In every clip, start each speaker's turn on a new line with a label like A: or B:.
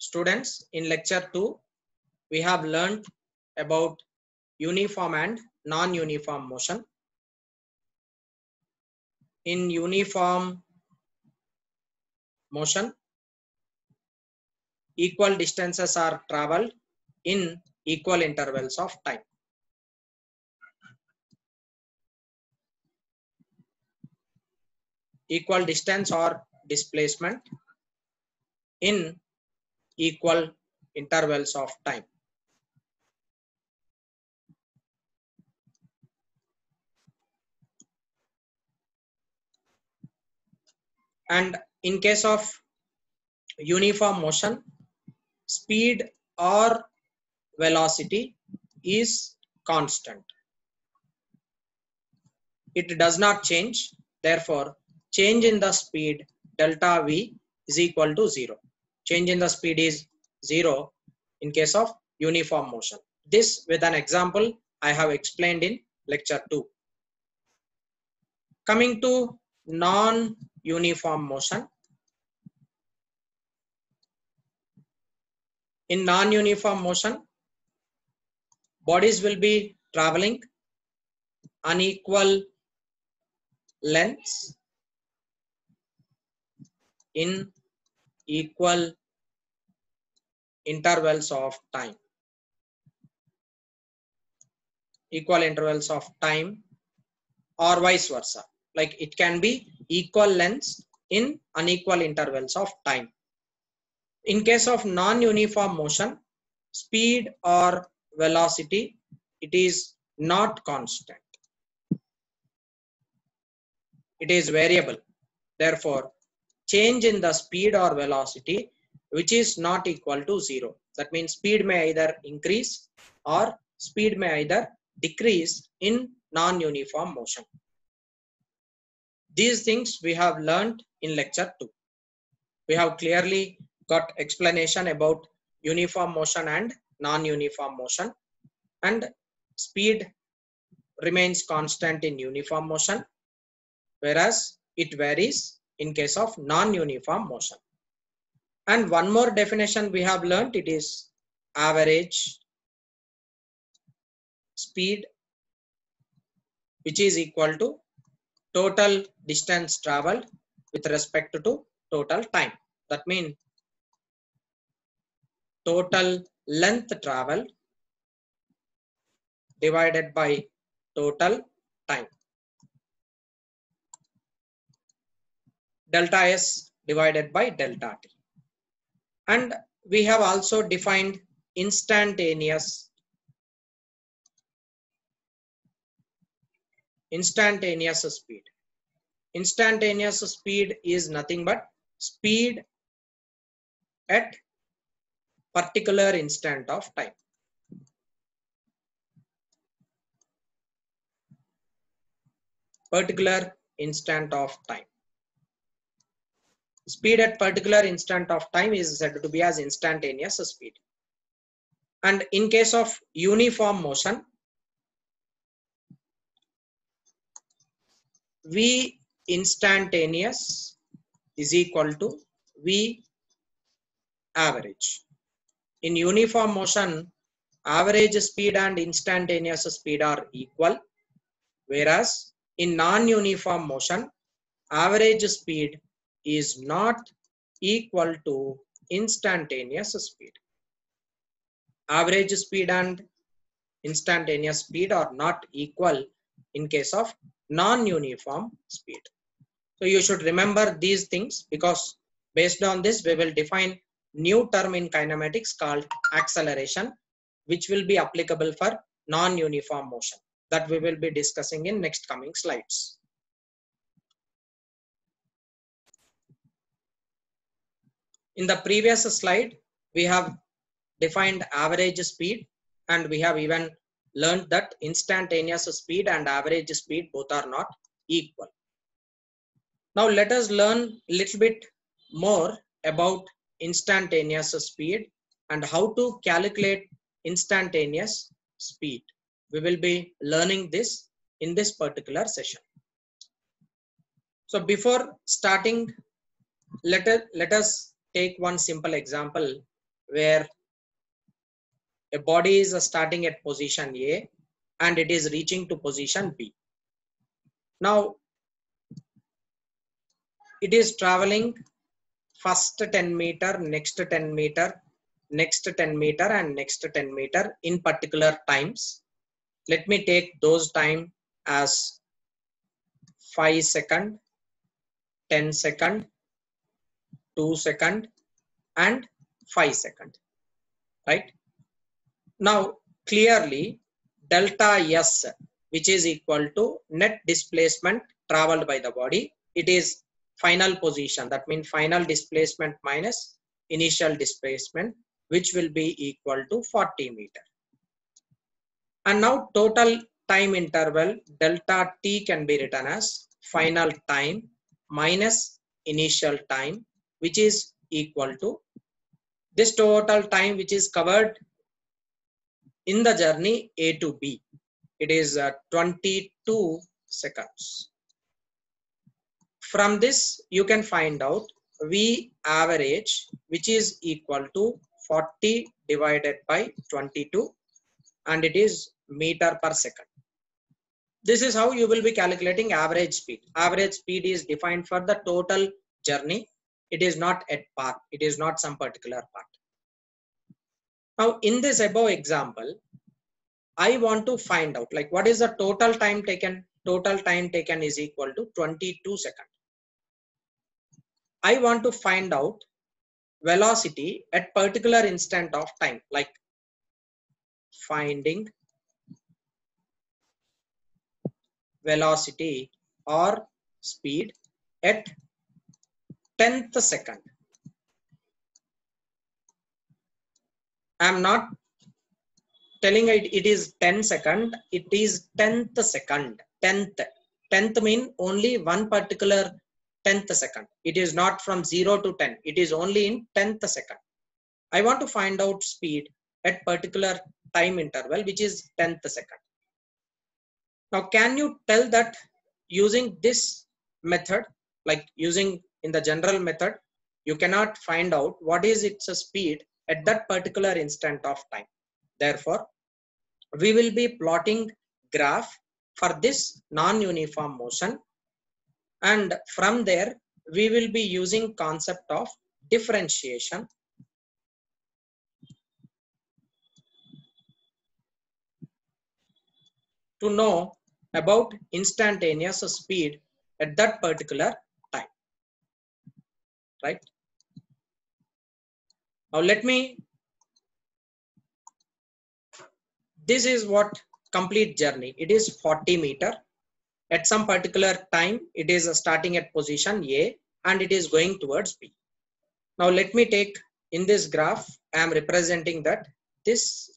A: Students, in lecture 2, we have learned about uniform and non-uniform motion. In uniform motion, equal distances are traveled in equal intervals of time. Equal distance or displacement in equal intervals of time. And in case of uniform motion, speed or velocity is constant. It does not change. Therefore, change in the speed delta V is equal to 0. Change in the speed is 0 in case of uniform motion. This with an example I have explained in lecture 2. Coming to non-uniform motion. In non-uniform motion, bodies will be traveling unequal lengths in equal intervals of time. Equal intervals of time or vice versa. Like it can be equal lengths in unequal intervals of time. In case of non-uniform motion, speed or velocity, it is not constant. It is variable. Therefore, change in the speed or velocity which is not equal to 0. That means speed may either increase or speed may either decrease in non-uniform motion. These things we have learned in lecture 2. We have clearly got explanation about uniform motion and non-uniform motion, and speed remains constant in uniform motion, whereas it varies in case of non-uniform motion. And one more definition we have learned, it is average speed, which is equal to total distance traveled with respect to total time. That means total length traveled divided by total time. Delta S divided by delta T. And we have also defined instantaneous speed. Instantaneous speed is nothing but speed at particular instant of time. Particular instant of time. Speed at particular instant of time is said to be as instantaneous speed. And in case of uniform motion, V instantaneous is equal to V average. In uniform motion, average speed and instantaneous speed are equal, whereas in non-uniform motion, average speed is not equal to instantaneous speed. Average speed and instantaneous speed are not equal in case of non-uniform speed. So you should remember these things, because based on this we will define new term in kinematics called acceleration, which will be applicable for non-uniform motion, that we will be discussing in next coming slides. In the previous slide, we have defined average speed, and we have even learned that instantaneous speed and average speed both are not equal. Now let us learn a little bit more about instantaneous speed and how to calculate instantaneous speed. We will be learning this in this particular session. So before starting, let us take one simple example where a body is starting at position A and it is reaching to position B. Now it is traveling first 10 meter, next 10 meter, next 10 meter and next 10 meter in particular times. Let me take those time as 5 second, 10 second, 2 second and 5 second, right? Now clearly delta S, which is equal to net displacement traveled by the body, it is final position, that means final displacement minus initial displacement, which will be equal to 40 meter. And now total time interval delta T can be written as final time minus initial time, which is equal to this total time which is covered in the journey A to B. It is 22 seconds. From this you can find out V average, which is equal to 40 divided by 22 and it is meter per second. This is how you will be calculating average speed. Average speed is defined for the total journey. It is not at part. It is not some particular part. Now in this above example, I want to find out like what is the total time taken. Total time taken is equal to 22 seconds. I want to find out velocity at particular instant of time, like finding velocity or speed at 10th second. I am not telling it is 10 second, it is 10th second. 10th mean only one particular 10th second. It is not from 0 to 10. It is only in 10th second. I want to find out speed at particular time interval, which is 10th second. Now, can you tell that using this method, like using in the general method, you cannot find out what is its speed at that particular instant of time. Therefore, we will be plotting graph for this non-uniform motion, and from there we will be using concept of differentiation to know about instantaneous speed at that particular time, right? Now let me, this is what complete journey, it is 40 meter. At some particular time, it is starting at position A and it is going towards B. Now let me take in this graph, I am representing that this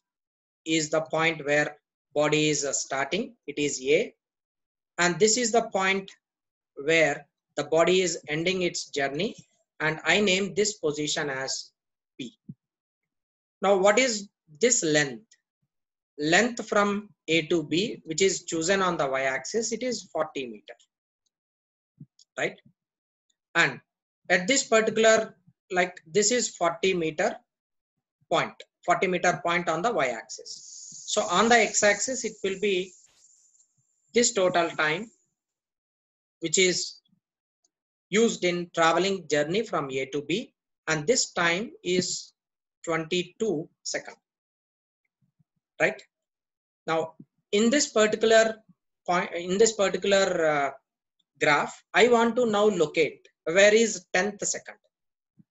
A: is the point where body is starting, it is A, and this is the point where the body is ending its journey, and I name this position as B. Now what is this length? Length from A to B, which is chosen on the y-axis, it is 40 meter, right? And at this particular, like this is 40 meter point, 40 meter point on the y-axis. So on the x-axis, it will be this total time, which is used in traveling journey from A to B, and this time is 22 seconds, right? Now in this particular point, in this particular graph, I want to now locate where is 10th second.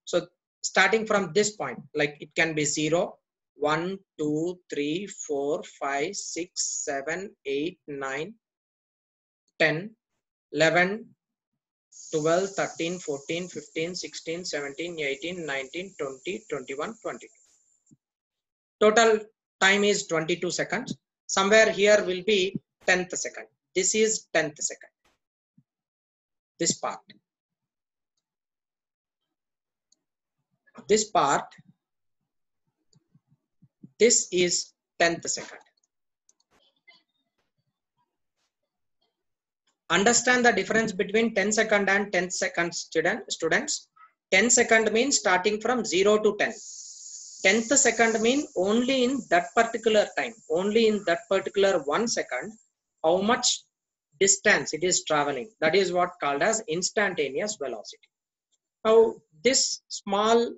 A: So starting from this point, like it can be 0, 1, 2, 3, 4, 5, 6, 7, 8, 9, 10, 11, 12, 13, 14, 15, 16, 17, 18, 19, 20, 21, 22. Total time is 22 seconds. Somewhere here will be 10th second. This is 10th second. This part. This part. This is 10th second. Understand the difference between 10 second and 10 second students. 10 second means starting from 0 to 10. 10th second mean only in that particular time, only in that particular 1 second, how much distance it is traveling. That is what called as instantaneous velocity. Now this small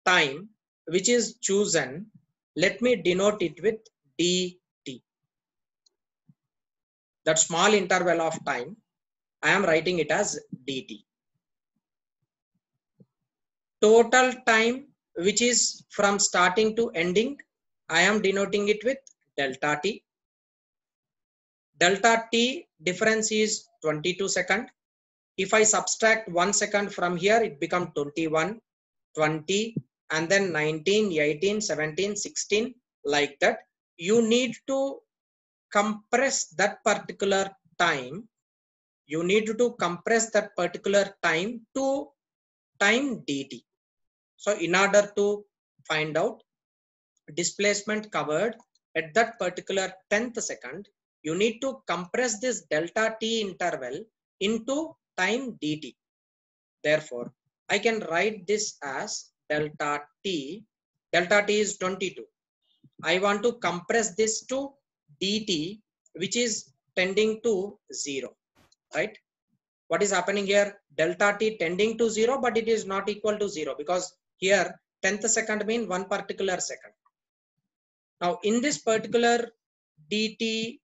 A: time which is chosen, let me denote it with dt. That small interval of time, I am writing it as dt. Total time which is from starting to ending, I am denoting it with delta t. Delta t difference is 22 second. If I subtract 1 second from here, it becomes 21, 20, and then 19, 18, 17, 16, like that. You need to compress that particular time. You need to compress that particular time to time dt. So in order to find out displacement covered at that particular 10th second, you need to compress this delta t interval into time dt. Therefore, I can write this as delta t. Delta t is 22. I want to compress this to dt, which is tending to 0, right? What is happening here? Delta t tending to 0, but it is not equal to 0 because here 10th second mean one particular second. Now in this particular dt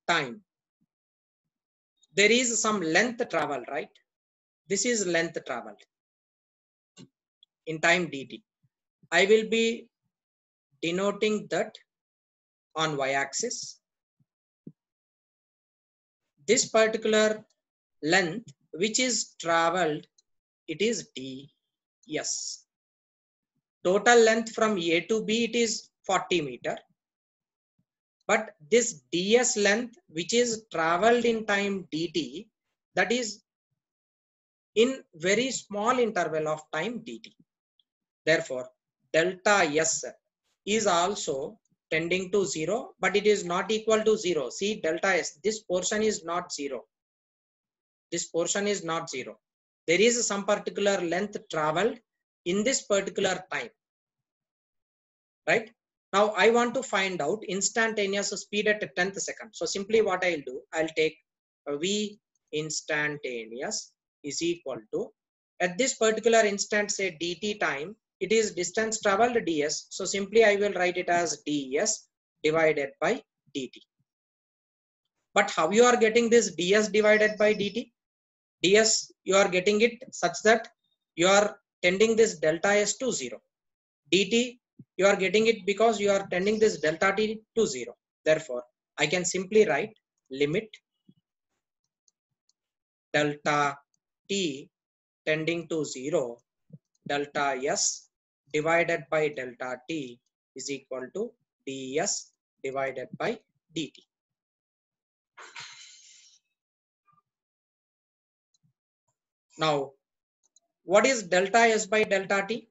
A: time, there is some length travel, right? This is length traveled in time dt. I will be denoting that on y-axis. This particular length which is traveled, it is ds. Total length from A to B, it is 40 meter. But this ds length which is traveled in time dt, that is in very small interval of time dt. Therefore, delta s is also tending to 0, but it is not equal to 0. See, delta s, this portion is not 0. This portion is not 0. There is some particular length traveled in this particular time, right? Now I want to find out instantaneous speed at 10th second. So simply what I'll do, I'll take v instantaneous is equal to, at this particular instant, say dt time, it is distance traveled ds. So simply I will write it as ds divided by dt. But how you are getting this ds divided by dt? ds, you are getting it such that you are tending this delta s to 0. dt, you are getting it because you are tending this delta t to 0. Therefore, I can simply write limit delta t tending to 0, delta s divided by delta t is equal to ds divided by dt. Now, what is delta s by delta t?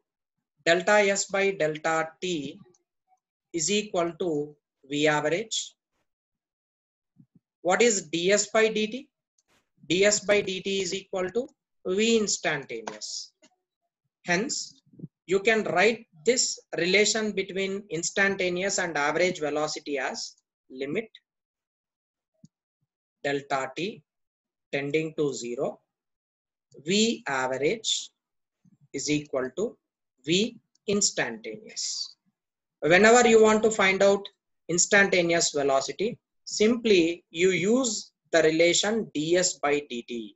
A: Delta s by delta t is equal to v average. What is ds by dt? ds by dt is equal to v instantaneous. Hence, you can write this relation between instantaneous and average velocity as limit delta t tending to 0, v average is equal to v instantaneous. Whenever you want to find out instantaneous velocity, simply you use the relation ds by dt,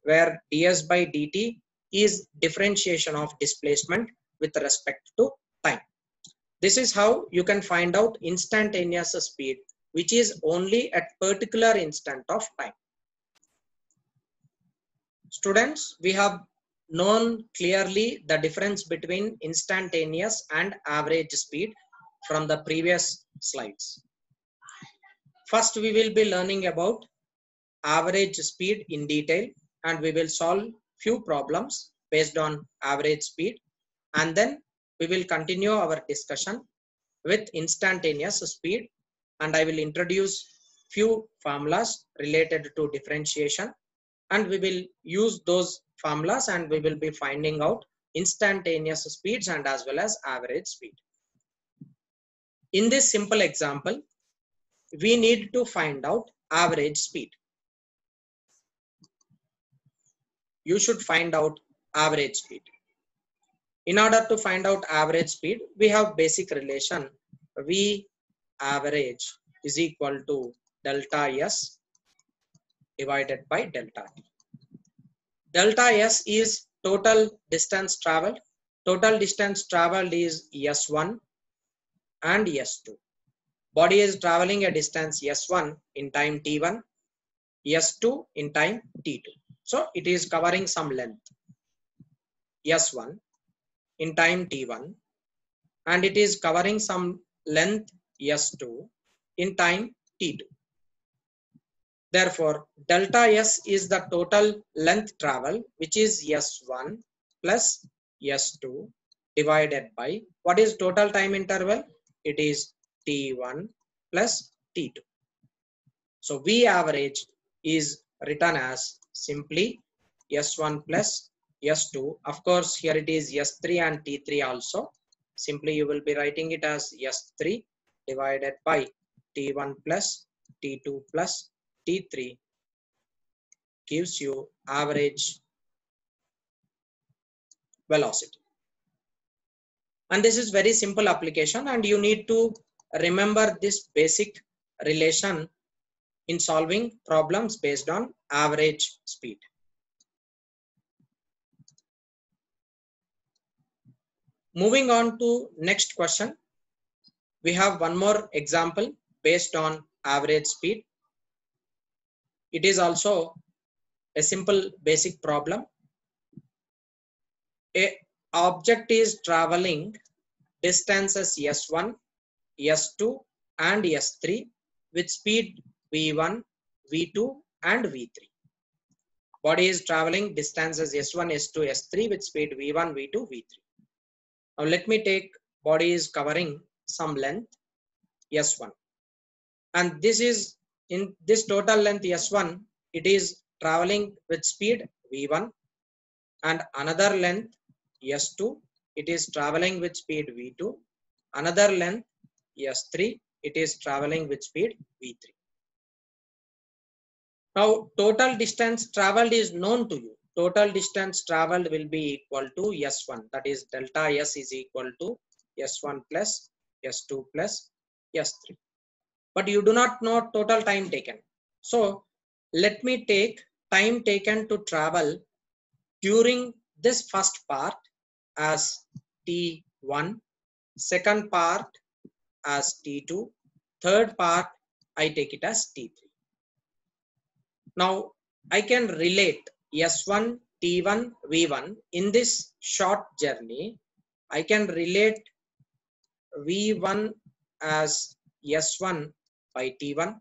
A: where ds by dt is differentiation of displacement with respect to time. This is how you can find out instantaneous speed, which is only at particular instant of time. Students, we have known clearly the difference between instantaneous and average speed from the previous slides. First, we will be learning about average speed in detail, and we will solve few problems based on average speed, and then we will continue our discussion with instantaneous speed, and I will introduce few formulas related to differentiation, and we will use those formulas and we will be finding out instantaneous speeds and as well as average speed. In this simple example, we need to find out average speed. You should find out average speed. In order to find out average speed, we have basic relation V average is equal to delta S divided by delta T. Delta S is total distance traveled. Total distance traveled is S1 and S2. Body is traveling a distance S1 in time T1, S2 in time T2. So it is covering some length S1 in time T1 and it is covering some length S2 in time T2. Therefore, delta S is the total length travel, which is S1 plus S2 divided by what is total time interval? It is T1 plus T2. So V average is written as simply S1 plus S2. Of course, here it is S3 and T3 also. Simply you will be writing it as S3 divided by T1 plus T2 plus T3 gives you average velocity. And this is very simple application and you need to remember this basic relation in solving problems based on average speed. Moving on to next question. We have one more example based on average speed. It is also a simple basic problem. A object is traveling distances S1, S2 and S3 with speed V1, V2 and V3. Body is traveling distances S1, S2, S3 with speed V1, V2, V3. Now let me take body is covering some length S1 and this is in this total length S1 it is traveling with speed V1 and another length S2 it is traveling with speed V2, another length S3 it is traveling with speed V3. Now total distance traveled is known to you. Total distance traveled will be equal to S1, that is delta S is equal to S1 plus S2 plus S3. But you do not know total time taken. So let me take time taken to travel during this first part as T1, second part as T2, third part I take it as T3. Now I can relate S1, T1, V1 in this short journey. I can relate V1 as S1 by T1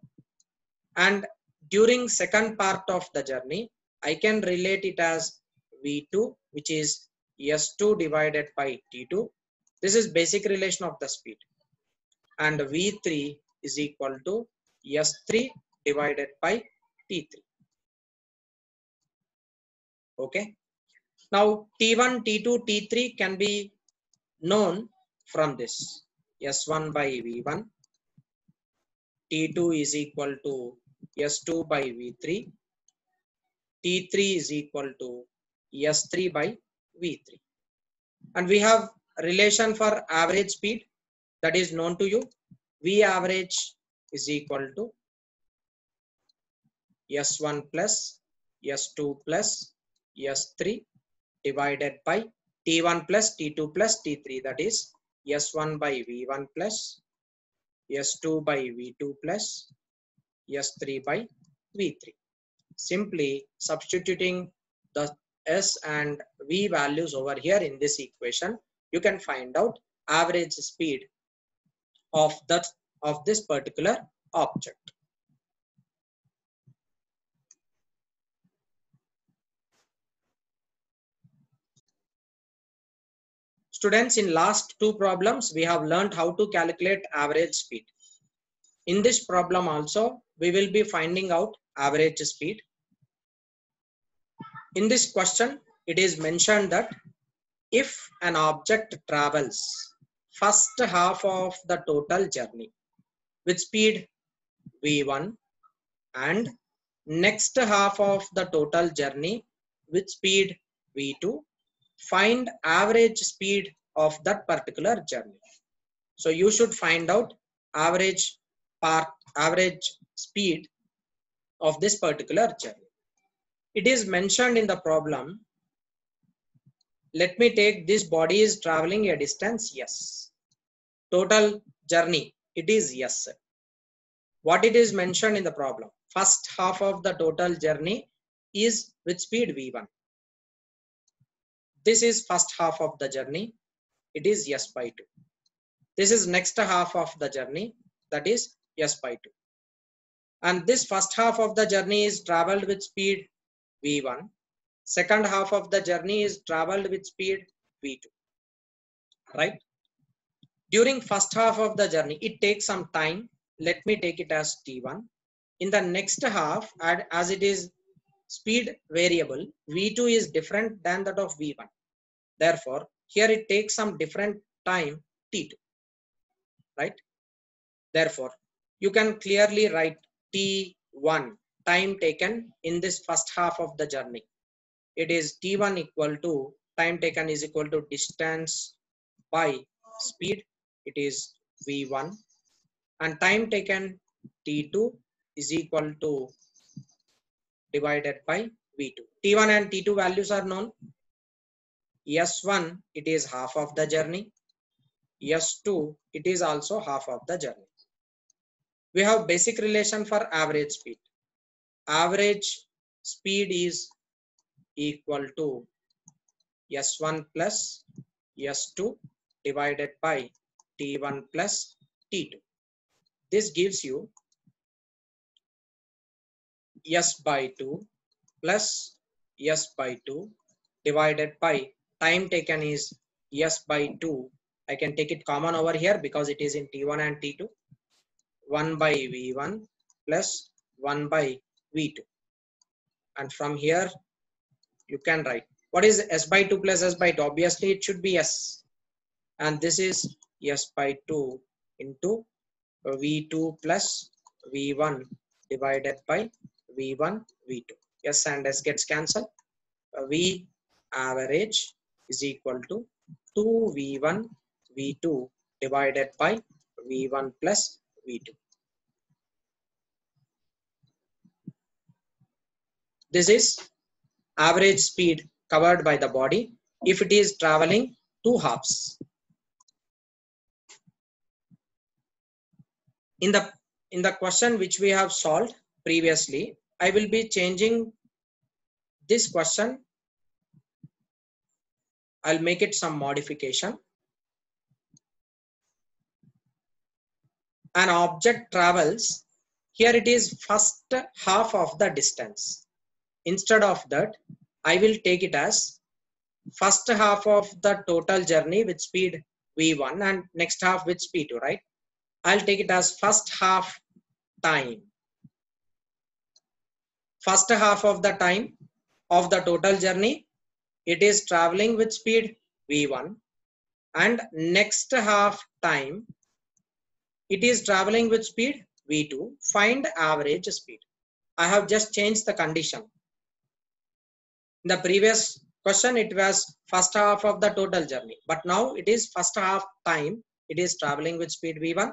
A: and during second part of the journey I can relate it as V2 which is S2 divided by T2. This is basic relation of the speed and V3 is equal to S3 divided by T3. Okay. Now T1, T2, T3 can be known from this S1 by V1, T2 is equal to S2 by V3, T3 is equal to S3 by V3. And we have relation for average speed that is known to you. V average is equal to S1 plus S2 plus S3 divided by T1 plus T2 plus T3, that is S1 by V1 plus S2 by V2 plus S3 by V3. Simply substituting the S and V values over here in this equation, you can find out average speed of this particular object. Students, in last two problems, we have learned how to calculate average speed. In this problem also, we will be finding out average speed. In this question, it is mentioned that if an object travels first half of the total journey with speed v1 and next half of the total journey with speed v2, find average speed of that particular journey. So you should find out average speed of this particular journey. It is mentioned in the problem. Let me take this body is traveling a distance, yes. Total journey, it is yes. What it is mentioned in the problem? First half of the total journey is with speed v1. This is first half of the journey, it is s by 2. This is next half of the journey, that is s by 2. And this first half of the journey is traveled with speed v1. Second half of the journey is traveled with speed v2. Right? During first half of the journey, it takes some time. Let me take it as t1. In the next half, as it is speed variable, v2 is different than that of v1. Therefore, here it takes some different time t2. Right? Therefore, you can clearly write t1, time taken in this first half of the journey. It is t1 equal to time taken is equal to distance by speed. It is v1, and time taken t2 is equal to divided by v2. t1 and t2 values are known. s1 it is half of the journey. s2 it is also half of the journey. We have basic relation for average speed. Average speed is equal to s1 plus s2 divided by t1 plus t2. This gives you s by 2 plus s by 2 divided by time taken is s by 2. I can take it common over here because it is in t1 and t2. 1 by v1 plus 1 by v2. And from here you can write what is s by 2 plus s by 2. Obviously it should be s, and this is s by 2 into v2 plus v1 divided by v1 v2. S and s gets cancelled. V average is equal to 2v1 v2 divided by v1 plus v2. This is average speed covered by the body if it is traveling two halves. In the question which we have solved previously, I will be changing this question. I'll make it some modification. An object travels, here it is first half of the distance. Instead of that, I will take it as first half of the total journey with speed v1 and next half with speed 2, right? I'll take it as first half time. First half of the time of the total journey, it is traveling with speed v1, and next half time it is traveling with speed v2. Find average speed. I have just changed the condition. In the previous question it was first half of the total journey, but now it is first half time it is traveling with speed v1,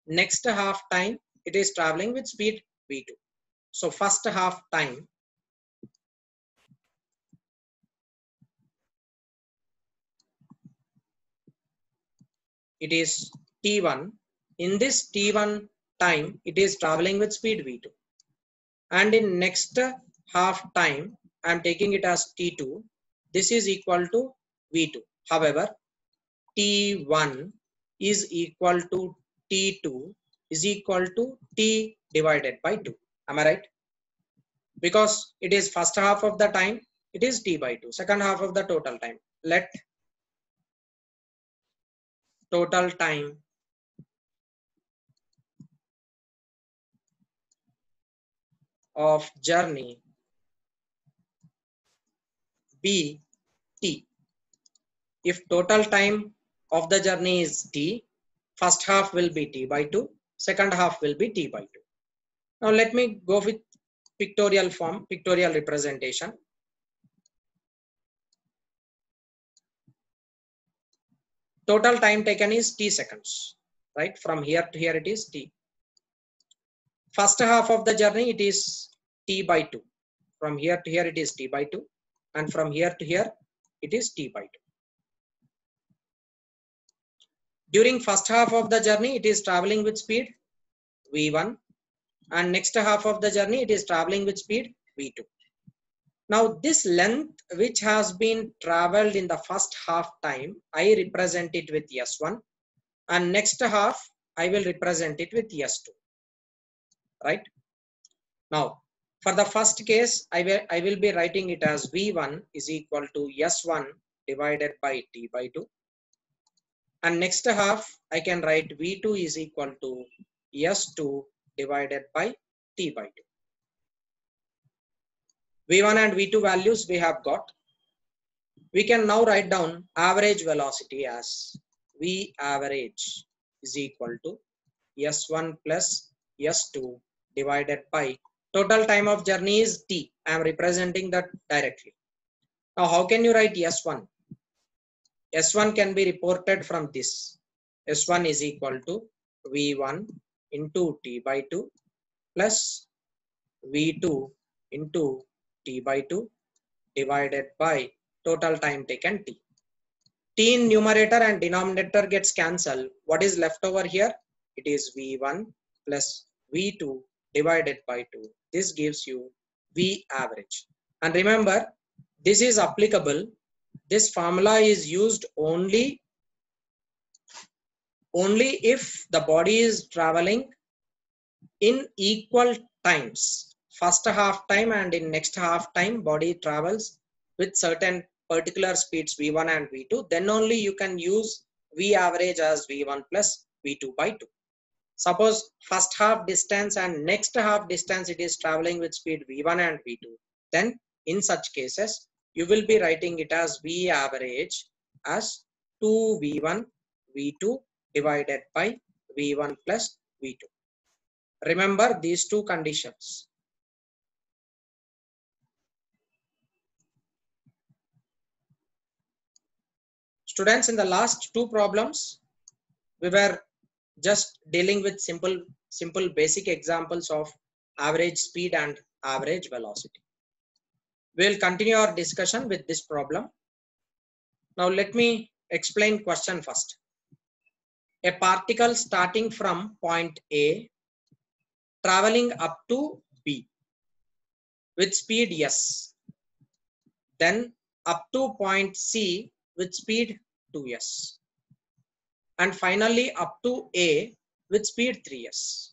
A: next half time it is traveling with speed v2. So first half time it is t1. In this t1 time it is traveling with speed v2, and in next half time I am taking it as t2. This is equal to v2. However, t1 is equal to t2 is equal to t divided by 2. Am I right? Because it is first half of the time it is t by 2. Second half of the total time. Let total time of journey be t. if total time of the journey is t, first half will be t by 2, second half will be t by 2. Now let me go with pictorial form, pictorial representation. Total time taken is t seconds, right? From here to here it is t. First half of the journey it is t by 2. From here to here it is t by 2, and from here to here it is t by 2. During first half of the journey it is traveling with speed v1, and next half of the journey it is traveling with speed v2. Now this length which has been traveled in the first half time, I represent it with s1, and next half I will represent it with s2, right? Now for the first case I will be writing it as v1 is equal to s1 divided by t by 2, and next half I can write v2 is equal to s2 divided by t by 2. v1 and v2 values we have got. We can now write down average velocity as v average is equal to s1 plus s2 divided by total time of journey is t. I am representing that directly. Now how can you write s1? s1 can be reported from this. s1 is equal to v1 into t by 2 plus v2 into t by 2 divided by total time taken t. T in numerator and denominator gets cancelled. What is left over here? It is v1 plus v2 divided by 2. This gives you v average. And remember, this is applicable. This formula is used only if the body is traveling in equal times. First half time and in next half time body travels with certain particular speeds v1 and v2, then only you can use v average as v1 plus v2 by 2. Suppose first half distance and next half distance it is traveling with speed v1 and v2, then in such cases you will be writing it as v average as 2v1 v2 divided by v1 plus v2. Remember these two conditions. Students, in the last two problems, we were just dealing with simple basic examples of average speed and average velocity. We will continue our discussion with this problem. Now let me explain question first. A particle starting from point A traveling up to B with speed s, then up to point C with speed 2s, and finally up to A with speed 3s.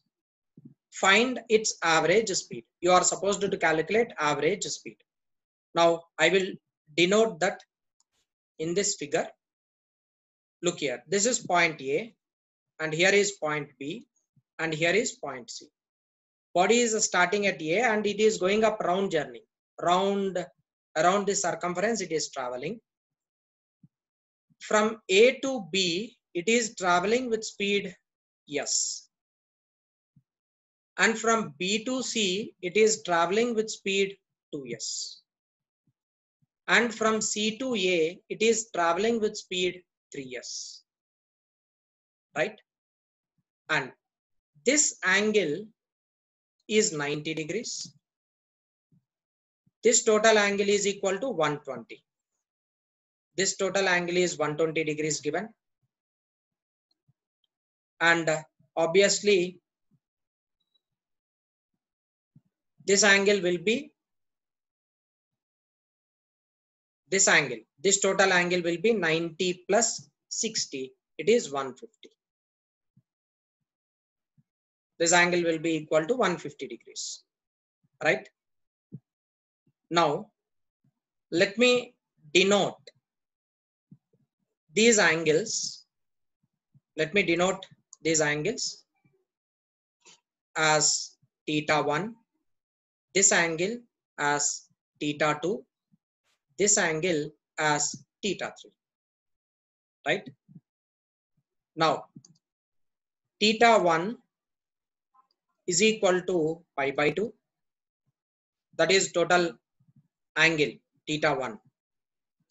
A: Find its average speed. You are supposed to calculate average speed. Now I will denote that in this figure. Look here, this is point A and here is point B and here is point C. Body is starting at A and it is going up round journey. Around this circumference it is traveling. From A to B it is traveling with speed s. And from B to C it is traveling with speed 2s. And from C to A it is traveling with speed 3s. Right? And this angle is 90 degrees. This total angle is equal to 120. This total angle is 120 degrees given. And obviously this angle will be this total angle will be 90 plus 60. It is 150. This angle will be equal to 150 degrees. Right? Now, let me denote these angles. Let me denote these angles as theta 1, this angle as theta 2, this angle as theta 3. right? Now theta 1 is equal to pi by 2, that is total angle theta 1.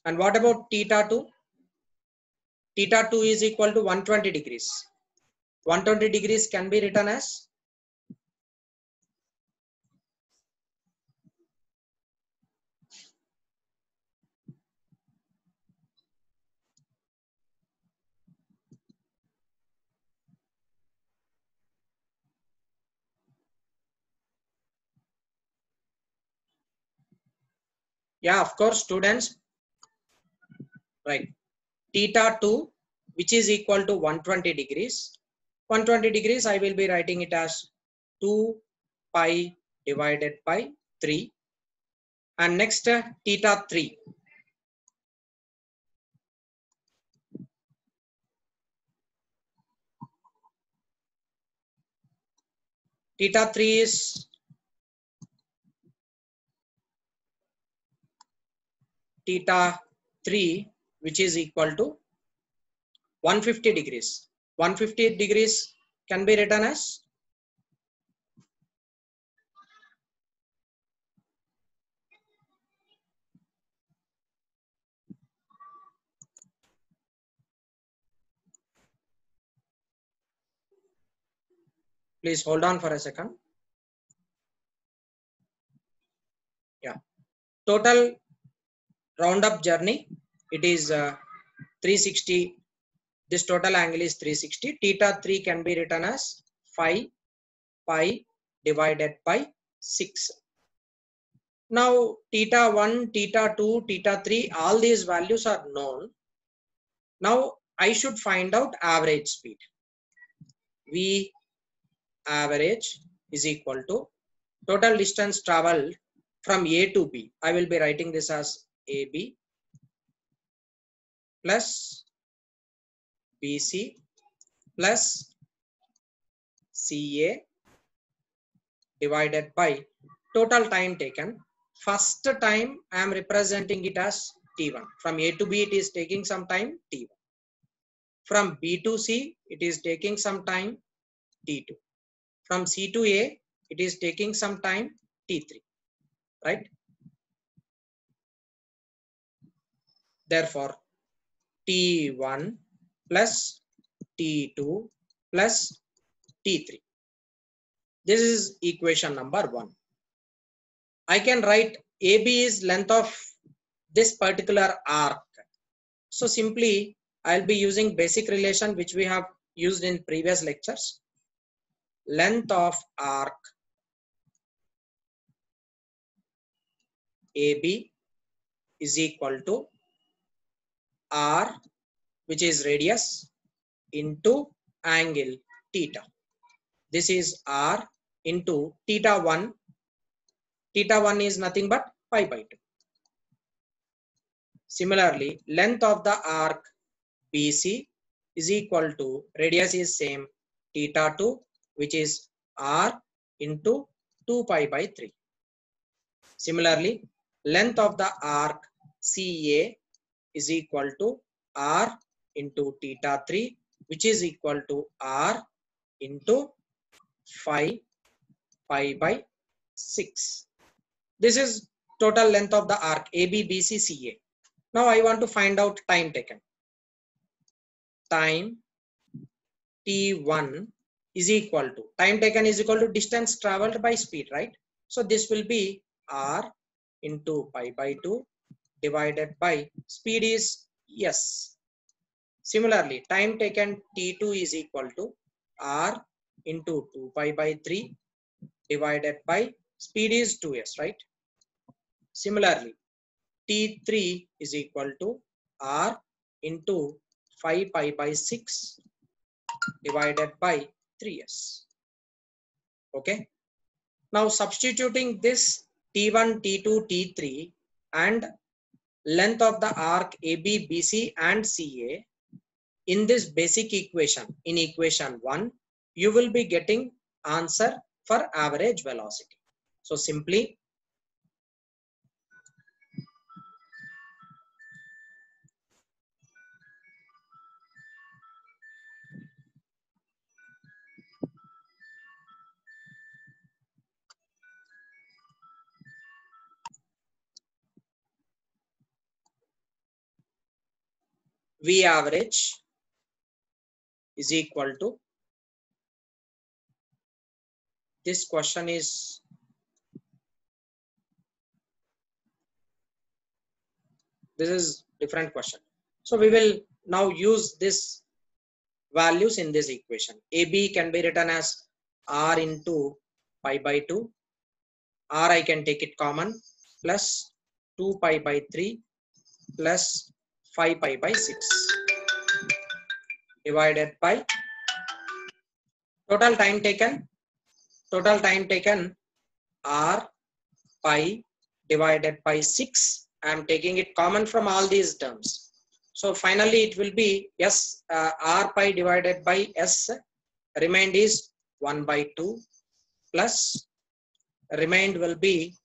A: And what about theta 2? Theta 2 is equal to 120 degrees. 120 degrees can be written as yeah, of course students, right? Theta 2 which is equal to 120 degrees. 120 degrees I will be writing it as 2 pi divided by 3. And next theta 3. Theta 3 is theta 3 which is equal to 150 degrees. 150 degrees can be written as please hold on for a second. Yeah, total round up journey it is 360. This total angle is 360. Theta 3 can be written as 5 pi divided by 6. Now theta 1, theta 2, theta 3, all these values are known. Now I should find out average speed. V average is equal to total distance traveled from A to B. I will be writing this as AB plus BC plus CA divided by total time taken. First time I am representing it as T1. From A to B it is taking some time T1. From B to C it is taking some time T2. From C to A it is taking some time T3, right? Therefore T1 plus T2 plus T3. This is equation number 1. I can write AB is length of this particular arc. So simply I'll be using basic relation which we have used in previous lectures. Length of arc AB is equal to R, which is radius, into angle theta. This is R into theta 1. Theta 1 is nothing but pi by 2. Similarly, length of the arc BC is equal to, radius is same, theta 2, which is R into 2 pi by 3. Similarly, length of the arc CA is equal to R into theta 3, which is equal to R into 5 pi by 6. This is total length of the arc AB, BC, CA. Now I want to find out time taken. Time T1 is equal to, time taken is equal to distance traveled by speed, right? So this will be R into pi by 2 divided by speed is S. Similarly, time taken T2 is equal to R into 2 pi by 3 divided by speed is 2S, right? Similarly, T3 is equal to R into 5 pi by 6 divided by 3S. Okay. Now substituting this T1, T2, T3 and length of the arc AB, BC and CA in this basic equation, in equation 1, you will be getting answer for average velocity. So simply V average is equal to, this question is this is different question. So we will now use this values in this equation. AB can be written as R into pi by 2. R I can take it common, plus 2 pi by 3 plus 5 pi by 6 divided by total time taken. Total time taken R pi divided by 6. I am taking it common from all these terms. So finally it will be S R pi divided by S. Remained is 1 by 2 plus remained will be